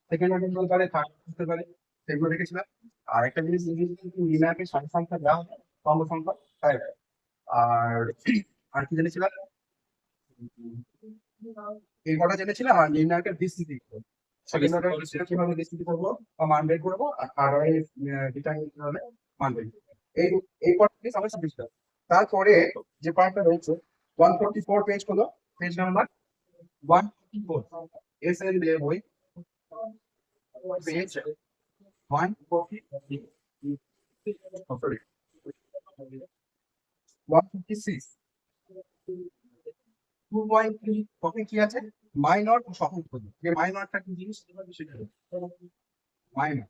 Second order হতে পারে, third হতে পারে, সেগুলো দেখেছিলাম। আর একটা জিনিস নির্ণায়কে সারি সংখ্যা দেওয়া হয়, স্তম্ভ সংখ্যা, তাই। আর আর কি জেনেছিলাম, এই কটা জেনেছিলাম। আর নির্ণায়কের বিস্তৃতি সেকেন্ড অর্ডার কিভাবে বিস্তৃতি করবো বা মান বের করবো, আর থার্ড অর্ডার ডিটারমিন কিভাবে মান বের করবো, এই এই কটা আমরা শিখেছিলাম। তারপরে যে পার্টটা রয়েছে 144 পেজ হলো, পেজ নাম্বার 144, এস এর বই, পেজ 140, সরি 156, 2.3 টপিক কি আছে, মাইনর ও সহজ পদ্ধতি। যে মাইনরটা কি জিনিস সেটা মাইনর।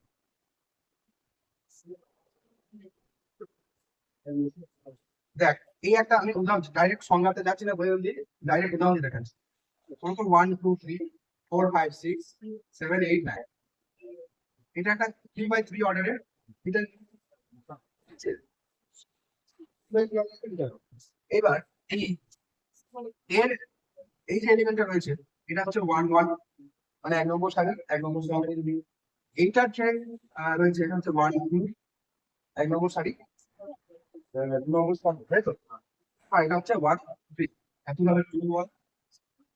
দেখ, এই একটা আমি উদাহরণ ডাইরেক্ট সংজ্ঞাতে যাচ্ছি না, বই দিয়ে ডাইরেক্ট উদাহরণ দিয়ে দেখাচ্ছি। প্রথম 1 2 3 4 5 6 7 8 9, এটা একটা 3 by 3 অর্ডারের। এটা এবার এর এই যে এলিমেন্টটা রয়েছে, এটা হচ্ছে 1 1, মানে 1 নম্বর সারি, 1 নম্বর সারি। এইটার যে রয়েছে, এটা হচ্ছে 1 2, 1 নম্বর সারি, 2 নম্বর সারি, তাই তো। আর এটা হচ্ছে 1 3, একইভাবে 2 1,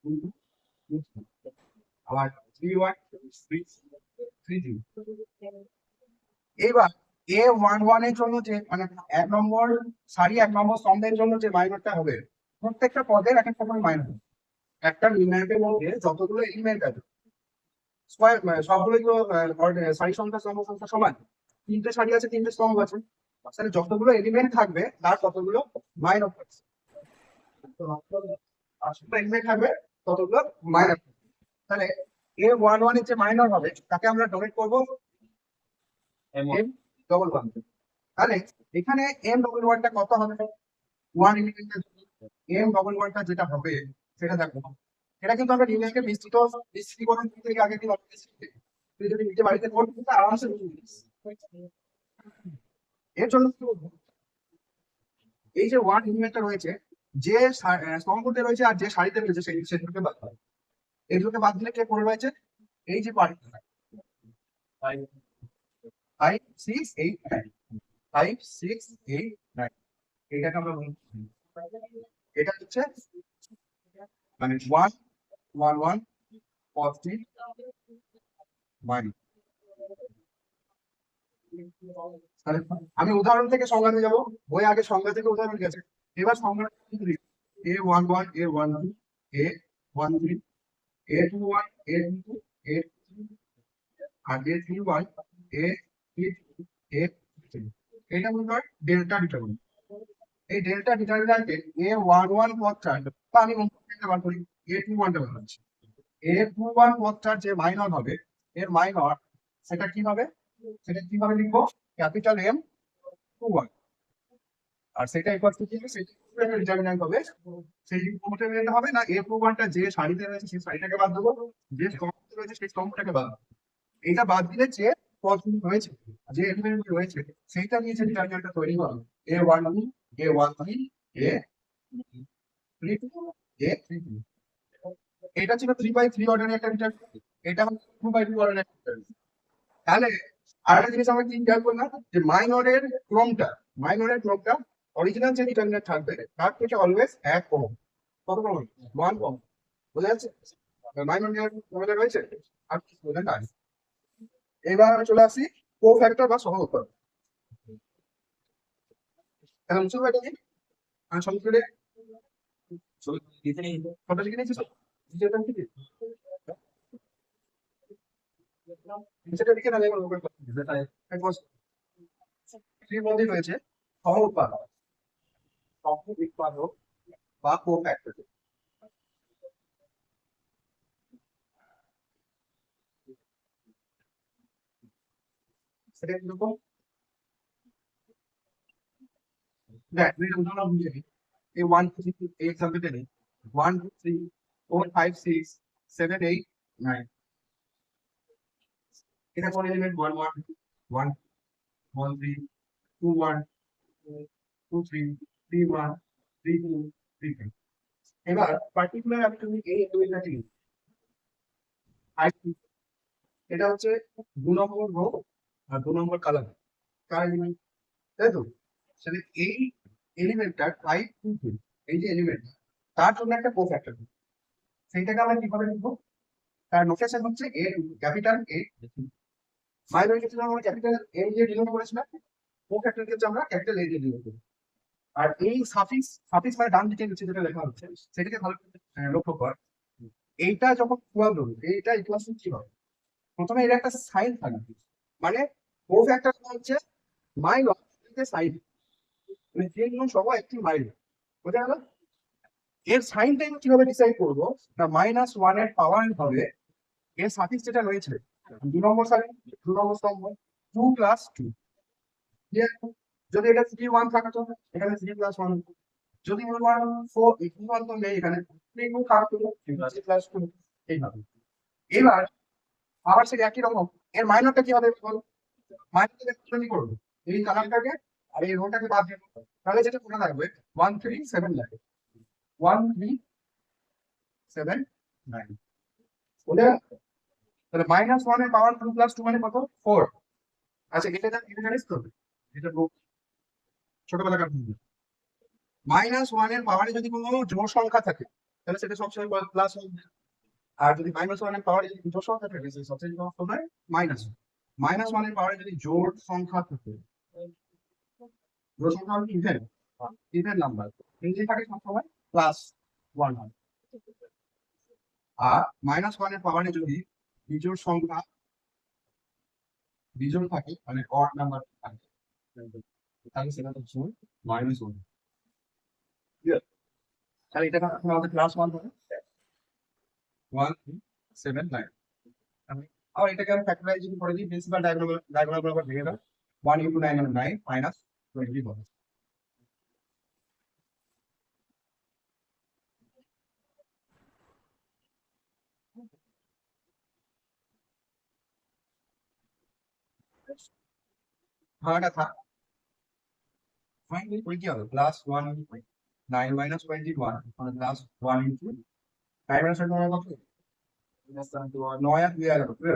2 2, আবার 3 1, 3 3 3। এবার A11 এর জন্য যে মানে 1 নম্বর সারি, 1 নম্বর স্তম্ভের জন্য যে মাইনরটা হবে, প্রত্যেকটা পদের এক একটা করে মাইনর। একটা নির্ণায়কের মধ্যে যতগুলো এলিমেন্ট আছে, স্কয়ার সবগুলোই তো সারি সংখ্যা স্তম্ভ সংখ্যা সমান। 3টে সারি আছে, 3টে স্তম্ভ আছে, তাহলে যতগুলো এলিমেন্ট থাকবে তার ততগুলো মাইনর থাকবে। এলিমেন্ট থাকবে ততগুলো মাইনর। তাহলে A11 এর যে মাইনর হবে তাকে আমরা ডোনেট করবো M11। তাহলে এখানে M11টা কত হবে, 1 এলিমেন্টের M11টা যেটা হবে সেটা দেখো। এটা কিন্তু আমরা নির্ণয়কে বিস্তৃতিকরণ থেকে আগে কি তুই যদি নিজে বাড়িতে করতে আরামসে বুঝে নিস। এর জন্য কি করবো, এই যে 1 এলিমেন্টটা রয়েছে, যে স্তম্ভতে রয়েছে আর যে সারিতে রয়েছে সেগুলোকে বাদ দাও। এগুলোকে বাদ দিলে কে পড়ে রয়েছে, এই যে পার্ট 5 6 8 9, 5 6 8 9, এটাকে আমরা বলছি, এটা হচ্ছে মানে 1 1 1 পজিটিভ মাইনাস। আমি উদাহরণ থেকে সংজ্ঞাতে যাব, বই আগে সংজ্ঞা থেকে উদাহরণ গেছে। এবার সংজ্ঞা A11 A12 A13 A21 A22 A23 আর A31 A32 A33। এটা মনে হয় ডেল্টা ডিটারমিনেন্ট। এই ডেল্টা ডিটারমিনেন্টে A11 পদটার বা আমি বার করি, A21টা বানাচ্ছি। A21 পদটার যে মাইনর হবে, এর মাইনর সেটা কি হবে, সেটা কিভাবে লিখবো, ক্যাপিটাল M21। আর সেটা ইকুয়াল টু কি হবে, সেটা ডিটারমিন্যান্ট হবে। সেই ডিটারমিন্যান্ট হবে না A21টা যে সারিতে রয়েছে সেই সারিটাকে বাদ দেবো, যে স্তম্ভে রয়েছে সেই স্তম্ভটাকে বাদ দেবো। এটা বাদ দিলে যে পদগুলো রয়েছে, যে এলিমেন্ট গুলো রয়েছে, সেইটা নিয়ে যে ডিটারমিন্যান্টটা তৈরি হবে, A12 A13 A32 A33। এটা ছিল 3 by 3 অর্ডারের একটা ডিটারমিন্যান্ট, এটা হচ্ছে 2 by 2 অর্ডারের একটা ডিটারমিন্যান্ট। তাহলে আরেকটা জিনিস আমরা কি খেয়াল করলাম, যে মাইনরের ক্রমটা অরিজিনাল যে ডিটারমিনেন্ট থাকবে তার থেকে অলওয়েজ 1 কম। কত কম, 1 কম। বোঝা যাচ্ছে, মাইনর নিয়ে রয়েছে আর কি বোঝা যায়। এবার আমি চলে আসি কো ফ্যাক্টর বা সহ উৎপাদক। এখন মুসুর ভাইটা কি আমি সব করে ফটো লিখে নিয়েছি, সেটা লিখে না এর মধ্যে রয়েছে সহ উৎপাদক, সহ উৎপাদক বা কো ফ্যাক্টর। সেটা কিরকম, দেখ তুই উদাহরণ বুঝে নি। এই 1 2 3 এই এক্সাম্পলটা নেই, 1 2 3 4 5 6 7 8 9। এটা কোন এলিমেন্ট, 1 1 1 1 3 2 1 2 3 3 1 3 2 3 3। এবার পার্টিকুলার আমি তুমি এই এলিমেন্টটা নিই, এটা হচ্ছে 2 নম্বর রো আর 2 নম্বর কালার কার এলিমেন্ট, তাই তো? তাহলে এই এলিমেন্টটা 5 2 এই যে এলিমেন্ট তার জন্য একটা কোফ্যাক্টর, সেইটাকে আমরা কিভাবে লিখবো? তার নোটেশন হচ্ছে এ ক্যাপিটাল এ, মাইনর ক্ষেত্রে আমরা ক্যাপিটাল এ দিয়ে ডিনোট করেছিলাম, কোফ্যাক্টর ক্ষেত্রে আমরা ক্যাপিটাল এ দিয়ে ডিনোট করি। আর এই সাফিক্স সাফিক্স মানে ডান দিকে নিচে যেটা লেখা হচ্ছে সেটাকে ভালো করে লক্ষ্য কর। এইটা যখন 12 হবে এইটা ইকুয়াল টু কি হবে? প্রথমে এর একটা সাইন থাকবে, মানে কোফ্যাক্টর হচ্ছে মাইনর সাইন, মানে যে কোনো সবাই একটি মাইনর, বোঝা গেল? এর সাইনটা কিভাবে ডিসাইড করবো? না -1 এর পাওয়ার হবে এর সাফিক্স যেটা রয়েছে 2 নম্বর সাইন 2 নম্বর স্তম্ভ 2 + 2, যদি এটা 3 1 থাকতো এখানে 3 + 1, যদি 1 4 1 তো নেই এখানে 3 2 থাকতো 3 + 2 এইভাবে। এবার আবার সে একই রকম এর মাইনরটা কি হবে বল? মাইনরটা কি করবো? এই কালারটাকে আর এই রোটাকে বাদ দিয়ে দেবো। তাহলে যেটা মনে থাকবে 1 3 7 লাগে 1 3 7 9, ওটা তাহলে -1 এর পাওয়ার 2 + 2 মানে কত? 4। আচ্ছা এটা জানিস তো? এটা ছোটবেলাকার বন্ধু। -1 এর পাওয়ারে যদি কোনো জোড় সংখ্যা থাকে তাহলে সেটা সবসময় প্লাস হবে, আর যদি -1 এর পাওয়ারে যদি জোড় সংখ্যা থাকে সেটা সবসময় হবে মাইনাস। -1 এর পাওয়ারে যদি জোড় সংখ্যা থাকে, জোড় সংখ্যা হলো ইভেন ইভেন নাম্বার, এই থাকে সবসময় +1 হয়। আর -1 এর পাওয়ারে যদি বিজোড় সংখ্যা বিজোড় থাকে মানে অড নাম্বার থাকে তাহলে সেটা হচ্ছে -1। তাহলে এটা আমাদের +1 হবে 1 3 7 9। আবার এটাকে আমি ফ্যাক্টরাইজ যদি করে দিই প্রিন্সিপাল ডায়াগোনাল বরাবর ভেঙে দাও 1 × 9 মানে 9 -20 হবে। ভাড়াটা থাক ওই কি হবে +1 9 - 21 মানে +1 × 9 - 21 কত? 9 আর 2 11 বুঝলে?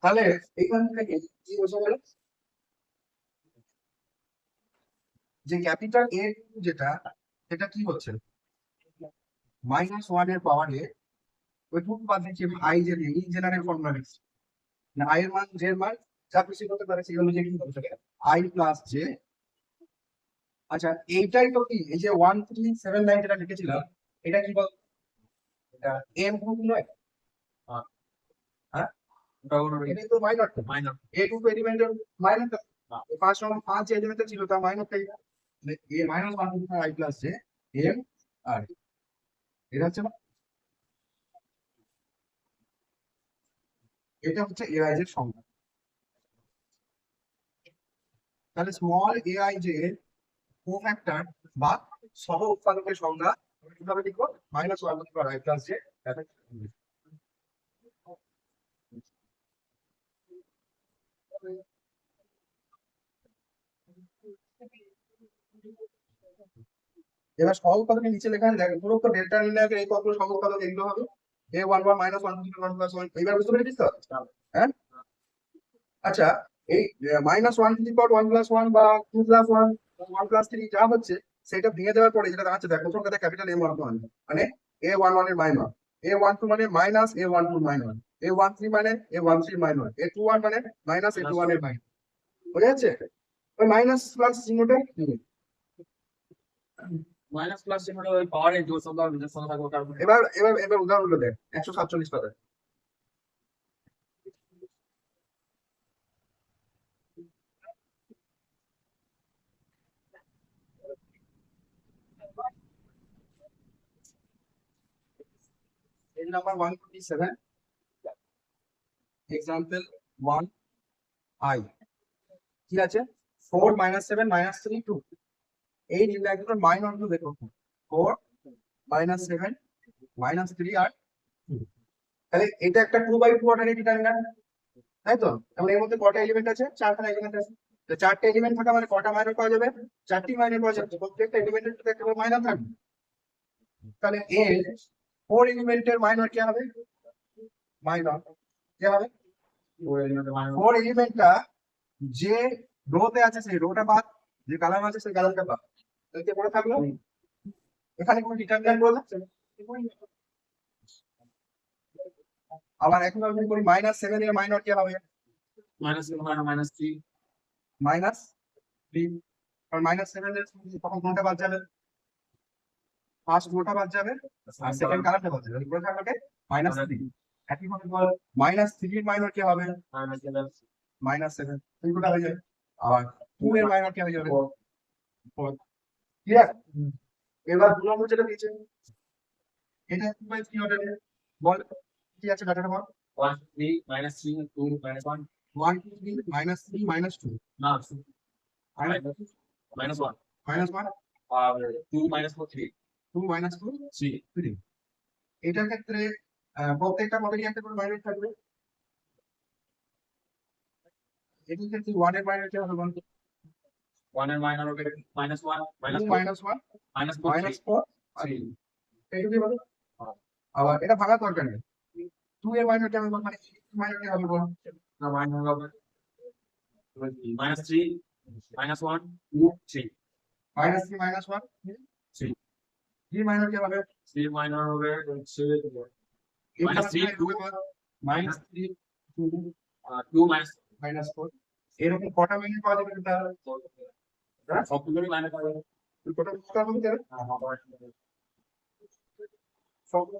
তাহলে এইখান থেকে কি বোঝা গেল যে ক্যাপিটাল এ যেটা সেটা কি হচ্ছে -1 এর পাওয়ারে ওই টুক বাদ দিচ্ছি আই যে ইন জেনারেল ফর্মুলা লিখছি না, আই এর মান জে এর মান যা খুশি করতে পারে সেই অনুযায়ী কি করতে পারে আই প্লাস জে। আচ্ছা এইটাই তো কি এই যে 1 3 7 9 যেটা লিখেছিলাম এটা কি বল? এটা এম গ্রুপ নয়? হ্যাঁ এটাই তো মাইনর এ টু এলিমেন্টের মাইনর, 5 যে এলিমেন্টটা ছিল তার মাইনরটাই এ -1 I plus J M R এটা হচ্ছে এটা হচ্ছে এআই এর সংখ্যা। তাহলে স্মল এআই যে কোফ্যাক্টর বা সহ উৎপাদকের সংখ্যা আমরা কিভাবে লিখবো? -1 আই প্লাস জে। এবার সহ উৎপাদকের নিচে লেখা দেখো পুরো ডেল্টা নির্ণায়কের এই পদগুলো সহ উৎপাদক এগুলো হবে a1 1 -1 2 1 + 1। এইবার বুঝতে পেরেছিস তো? হ্যাঁ আচ্ছা এই -1 + 1 বা 2 + 1 1 + 3 যা হচ্ছে সেটা ভেঙে দেওয়ার পরে যেটা দাঁড়াচ্ছে দেখো প্রথম কথা ক্যাপিটাল M1 মানে a11 এর মাইনর, a12 মানে -a12 মাইনর, a13 মানে a13 মাইনর, a21 মানে -a21 এর মাইনর। বুঝা যাচ্ছে? ওই মাইনাস প্লাস চিহ্নটা মাইনাস প্লাস চিহ্নটা ওই পাওয়ারে জোর সংখ্যা আর বিজোড় সংখ্যা থাকবে তার উপরে। এবার উদাহরণগুলো দেখ 147 পাতা। পেজ নাম্বার 127 এক্সাম্পল 1 আই কি আছে 4 -7 -3 2। এই নির্ণায়কগুলোর মাইনরগুলো দেখো 4 -7 -3 আর 2। তাহলে এটা একটা 2/2 অর্ডারের ডিটারমিন্যান্ট, তাই তো? তাহলে এর মধ্যে কটা এলিমেন্ট আছে? 4খানা এলিমেন্ট আছে। তো 4টে এলিমেন্ট থাকা মানে কটা মাইনর পাওয়া যাবে? 4টি মাইনর পাওয়া যাবে, প্রত্যেকটা এলিমেন্টের সাথে একটা মাইনর থাকবে। তাহলে এর 4 এলিমেন্টের মাইনর কি হবে? মাইনর কি হবে? 4 এলিমেন্টটা যে রোতে আছে সেই রোটা বাদ, যে কালাম আছে সেই কালামটা বাদ, তাহলে কে পড়ে থাকলো? এখানে কোনো ডিটারমিনেন্ট বলে আবার এখন আমি করি -7 এর মাইনর কি হবে? -3 -3 কারণ -7 এর তখন কোনটা বাদ যাবে? ফার্স্ট রোটা বাদ যাবে আর সেকেন্ড কালারটা বাদ যাবে, পড়ে থাকলো কে? -3। একই ভাবে বল -3 এর মাইনর কি হবে? -7 এই দুটো হয়ে যাবে। আর 2 এর মাইনর কি হয়ে যাবে? 4। ক্লিয়ার? এবার 2 নম্বর যেটা দিয়েছে এটা 2/3 অর্ডারে বল কি আছে ডাটাটা বল? 1 3 -3 2 -1 1 2 3 -3 -2 না -1 -1 আর 2 -4 3 2 -4 3 3 এটার ক্ষেত্রে প্রত্যেকটা পদেরই একটা করে মাইনাস থাকবে। এটার ক্ষেত্রে 1 এর মাইনাস কি হবে বল? 1 এর মাইনর হবে -1 -2 -4 -1 -4 3 এইটুকুই বলো। আবার এটা ভাঙা দরকার নেই। 2 এর মাইনাস কি হবে বল? মানে মাইনাস কি হবে বল? না মাইনর হবে -3 -1 3 -3 -1 3 3 মাইনাস কি হবে? 3 মাইনর হবে হচ্ছে -3 -3 2 -3 2 -4 -4 এরকম কটা মিনিট পাওয়া যাবে এটা? সবগুলোরই মাইনাস হবে কটা কটা বলতে সবগুলো